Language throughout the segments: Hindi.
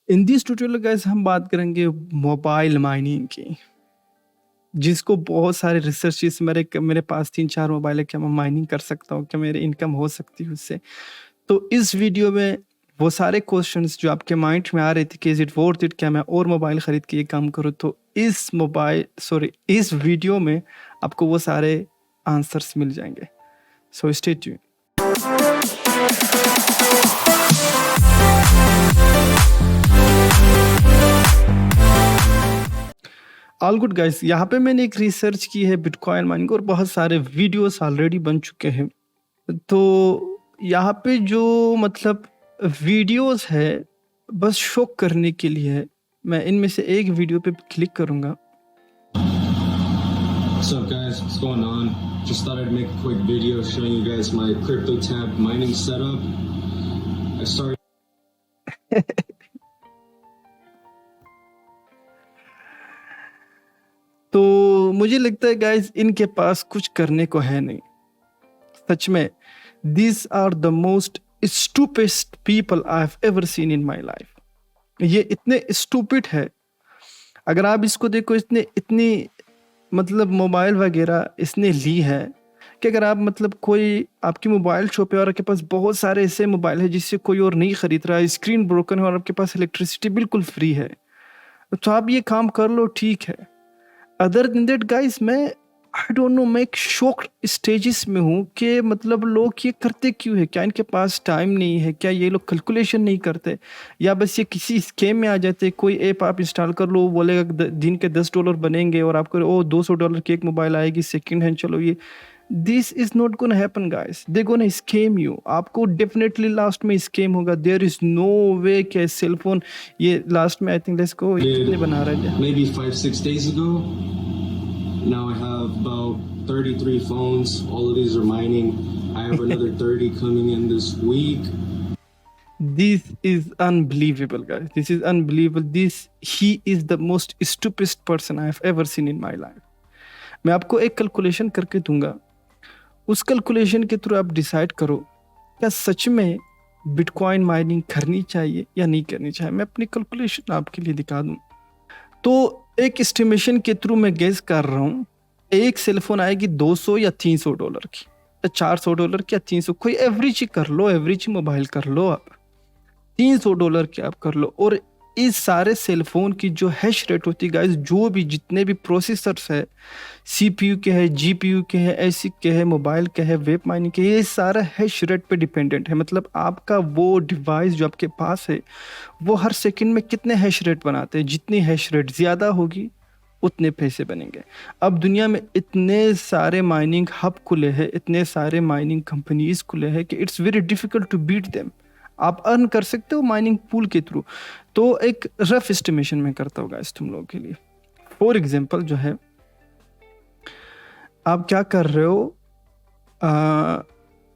इन दिस ट्यूटोरियल गाइस हम बात करेंगे मोबाइल माइनिंग की, जिसको बहुत सारे रिसर्चेस मेरे पास 3-4 मोबाइल है, क्या मैं माइनिंग कर सकता हूँ, क्या मेरी इनकम हो सकती है उससे। तो इस वीडियो में वो सारे क्वेश्चंस जो आपके माइंड में आ रहे थे कि इज इट वर्थ इट, क्या मैं और मोबाइल खरीद के ये काम करूँ, तो इस वीडियो में आपको वो सारे आंसर्स मिल जाएंगे। So stay tune. All good guys, यहाँ पे मैंने एक रिसर्च की है बिटकॉइन माइनिंग और बहुत सारे वीडियोस ऑलरेडी बन चुके हैं। तो यहाँ पे जो मतलब वीडियोस है बस शौक करने के लिए है। मैं इनमें से एक वीडियो पे क्लिक करूंगा। What's up guys, what's going on? Just thought I'd make a quick video showing you guys my CryptoTab mining setup. I started तो मुझे लगता है गाइस इनके पास कुछ करने को है नहीं। सच में these are the most stupidest people I have ever seen in my life। ये इतने स्टूपिड है, अगर आप इसको देखो, इतनी मतलब मोबाइल वगैरह इसने ली है कि अगर आप मतलब कोई आपकी मोबाइल शॉप है और आपके पास बहुत सारे ऐसे मोबाइल है जिससे कोई और नहीं खरीद रहा है, स्क्रीन ब्रोकन है और आपके पास इलेक्ट्रिसिटी बिल्कुल फ्री है, तो आप ये काम कर लो, ठीक है। अदर देन दैट गाइस, मैं आई डोंट नो, मैं एक शॉक स्टेजेस में हूँ कि मतलब लोग ये करते क्यों है। क्या इनके पास टाइम नहीं है, क्या ये लोग कैलकुलेशन नहीं करते, या बस ये किसी स्केम में आ जाते। कोई ऐप आप इंस्टॉल कर लो, वो बोलेगा दिन के $10 बनेंगे और आपको ओ $200 की एक मोबाइल आएगी सेकंड हैंड, चलो ये। This is not gonna happen guys, they gonna scam you. आपको डेफिनेटली लास्ट में स्केम होगा। देयर इज नो वे कि सेलफोन ये लास्ट में आई थिंक लेट्स गो कितने बना रहा है, maybe 5-6 days ago. Now I have about 33 phones. All of these are mining. I have another 30 coming in this week. This is unbelievable guys, this is unbelievable. He is the most stupidest person I have ever seen in my life। मैं आपको एक कैलकुलेशन करके दूंगा, उस कैलकुलेशन के थ्रू आप डिसाइड करो क्या सच में बिटकॉइन माइनिंग करनी चाहिए या नहीं करनी चाहिए। मैं अपनी कैलकुलेशन आपके लिए दिखा दूं। तो एक एस्टिमेशन के थ्रू मैं गेस कर रहा हूँ, एक सेलफोन आएगी $200 या $300 की, या $400 की, या 300, कोई एवरेज ही कर लो, एवरेज मोबाइल कर लो आप, $300 की आप कर लो। और इस सारे सेलफोन की जो हैश रेट होती है गाइस, जो भी जितने भी प्रोसेसर्स है, सीपीयू के है, जीपीयू के है, एसिक के है, मोबाइल के है, वेब माइनिंग के, ये सारा हैश रेट पे डिपेंडेंट है। मतलब आपका वो डिवाइस जो आपके पास है वो हर सेकंड में कितने हैश रेट बनाते हैं, जितनी हैश रेट ज़्यादा होगी उतने पैसे बनेंगे। अब दुनिया में इतने सारे माइनिंग हब खुले हैं, इतने सारे माइनिंग कंपनीज खुले हैं कि it's very difficult to beat them. आप अर्न कर सकते हो माइनिंग पूल के थ्रू। तो एक रफ एस्टिमेशन में करता हूँ गाइस तुम लोगों के लिए। फॉर एग्जांपल जो है, आप क्या कर रहे हो,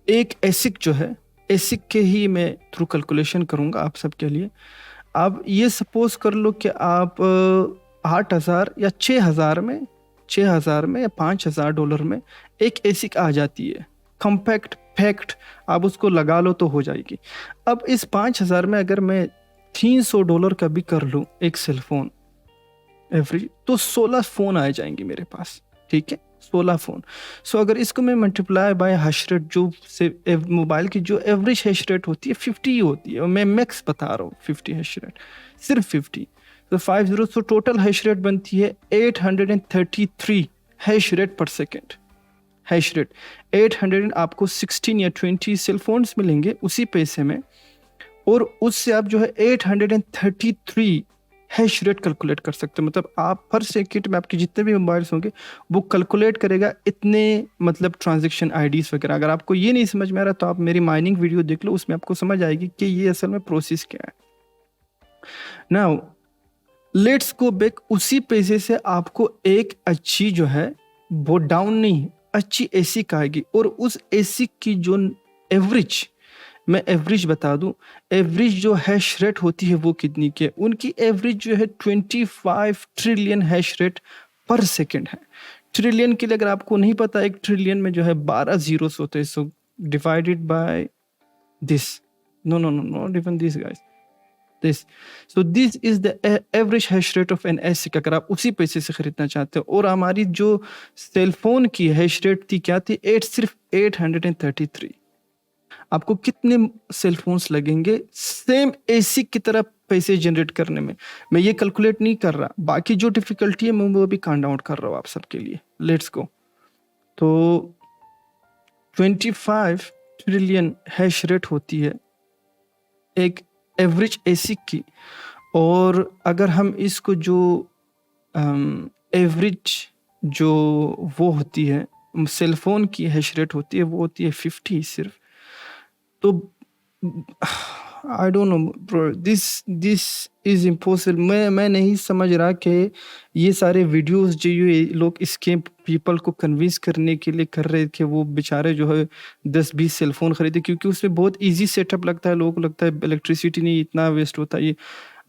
एक एसिक जो है, एसिक के ही मैं थ्रू कैलकुलेशन करूँगा आप सबके लिए। आप ये सपोज कर लो कि आप 8,000 या 6,000 में या $5,000 में एक एसिक आ जाती है, कॉम्पैक्ट फैक्ट, आप उसको लगा लो तो हो जाएगी। अब इस 5,000 में अगर मैं $300 का भी कर लूँ एक सेलफोन एवरेज, तो 16 फ़ोन आ जाएंगे मेरे पास, ठीक है, 16 फ़ोन। सो अगर इसको मैं मल्टीप्लाई बाय हैश रेट, जो से मोबाइल की जो एवरेज हैश रेट होती है 50 ही होती है, और मैं मैक्स बता रहा हूँ 50 हैश रेट, सिर्फ 50। तो 50, तो टोटल हैश रेट बनती है 833 हैश रेट पर सेकेंड। हैश रेट 800, आपको 16 या 20 सेलफोन्स मिलेंगे उसी पैसे में, और उससे आप जो है 833 हैश रेट कैलकुलेट कर सकते हो। मतलब आप हर सेकंड में आपके जितने भी मोबाइल्स होंगे वो कैलकुलेट करेगा इतने मतलब ट्रांजैक्शन आईडीज वगैरह। अगर आपको ये नहीं समझ में आ रहा तो आप मेरी माइनिंग वीडियो देख लो, उसमें आपको समझ आएगी कि ये असल में प्रोसेस क्या है। नाउ लेट्स गो बैक, उसी पैसे से आपको एक अच्छी जो है वो डाउन नहीं, अच्छी एसिक आएगी, और उस एसिक की जो एवरेज, मैं एवरेज बता दूं, एवरेज जो हैश रेट होती है वो कितनी की है, उनकी एवरेज जो है 25 ट्रिलियन हैश रेट पर सेकंड है। ट्रिलियन के लिए अगर आपको नहीं पता, एक ट्रिलियन में जो है 12 जीरोस होते हैं, so divided by this, no even this guys, this so this is the average hash rate of an ASIC, अगर आप उसी पैसे से खरीदना चाहते हो। और हमारी जो सेल फोन की हैश रेट थी क्या थी, सिर्फ 833। आपको कितने सेल फोन्स लगेंगे सेम एसिक की तरह पैसे जनरेट करने में? मैं ये कैलकुलेट नहीं कर रहा, बाकी जो डिफिकल्टी है मैं वो भी काउंट आउट कर रहा हूँ आप सबके लिए। Let's go. तो 25 ट्रिलियन हैश रेट होती है एक एवरेज एसिक की। और अगर हम इसको जो एवरेज जो वो होती है सेल फोन की हैश रेट होती है, वो होती है 50 सिर्फ। तो आई don't no bro, this is impossible. मैं नहीं समझ रहा कि ये सारे वीडियोस जो ये लोग स्कैम पीपल को कन्विंस करने के लिए कर रहे थे, वो बेचारे जो है 10-20 सेल फोन खरीदे, क्योंकि उसमें बहुत इजी सेटअप लगता है, लोगों को लगता है इलेक्ट्रिसिटी नहीं इतना वेस्ट होता है। ये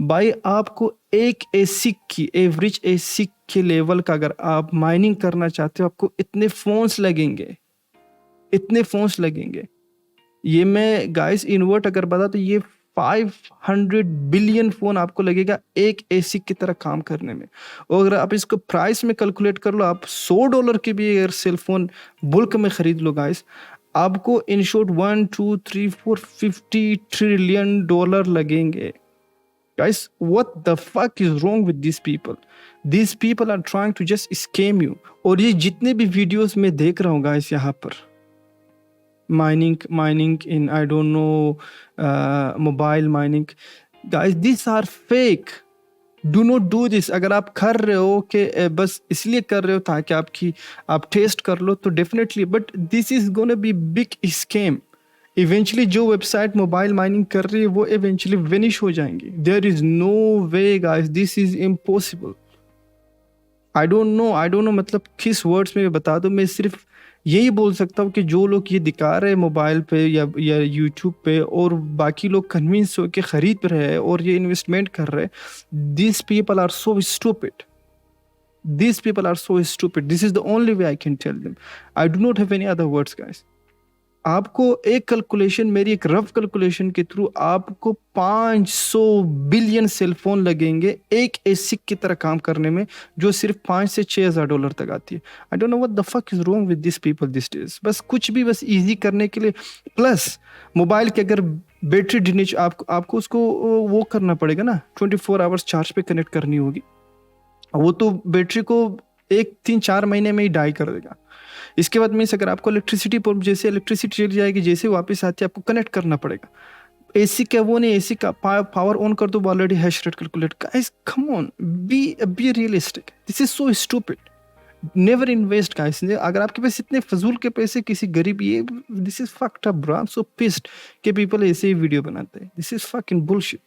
भाई आपको एक एसिक की एवरेज एसिक के लेवल का अगर आप माइनिंग करना चाहते हो, आपको इतने फोन्स लगेंगे, इतने फोन्स लगेंगे। ये मैं गाइस इन्वर्ट अगर बता तो ये 500 बिलियन फोन आपको लगेगा एक एसी की तरह काम करने में। और अगर आप इसको प्राइस में कैलकुलेट कर लो, आप $100 के भी अगर सेल फोन बुल्क में खरीद लो गाइस, आपको इन शॉर्ट 1 2 3 4 50 ट्रिलियन डॉलर लगेंगे। Guys what the fuck is wrong with this people? This people are trying to just scam you. और ये जितने भी वीडियोस में देख रहा हूँ गाइस यहाँ पर, mining in I don't know mobile mining, guys these are fake. Do not do this। अगर आप कर रहे हो कि बस इसलिए कर रहे हो ताकि आप टेस्ट कर लो तो definitely, but this is gonna be big scam. Eventually जो वेबसाइट मोबाइल माइनिंग कर रही है वो इवेंचुअली विनिश हो जाएंगी। There is no way guys, this is impossible. I don't know मतलब किस वर्ड्स में बता दो। मैं सिर्फ यही बोल सकता हूँ कि जो लोग ये दिखा रहे हैं मोबाइल पे या यूट्यूब पे, और बाकी लोग कन्विंस हो के खरीद रहे हैं और ये इन्वेस्टमेंट कर रहे हैं, this people are so stupid. This people are so stupid. This is the only way I can tell them. I do not have any other words guys. आपको एक कैलकुलेशन, मेरी एक रफ कैलकुलेशन के थ्रू आपको 500 बिलियन सेलफोन लगेंगे एक एसिक की तरह काम करने में, जो सिर्फ $5,000 से $6,000 तक आती है। आई don't know what the fuck is wrong with this people this days. बस कुछ भी बस इजी करने के लिए। प्लस मोबाइल के अगर बैटरी ड्रेनेज आपको उसको वो करना पड़ेगा ना, 24 आवर्स चार्ज पे कनेक्ट करनी होगी। वो तो बैटरी को 3-4 महीने में ही डाई कर देगा। इसके बाद में अगर आपको इलेक्ट्रिसिटी जैसे इलेक्ट्रिसिटी चली जाएगी, जैसे वापस आती है आपको कनेक्ट करना पड़ेगा। एसी का वो नहीं, एसी का पावर ऑन कर दो, already hash rate calculate. Guys come on, be realistic. This is so stupid. Never invest guys. अगर आपके पास इतने फजूल के पैसे किसी गरीब, ये this is fucked up bro. I am so pissed कि पीपल ऐसे ही वीडियो बनाते हैं। This is fucking bullshit.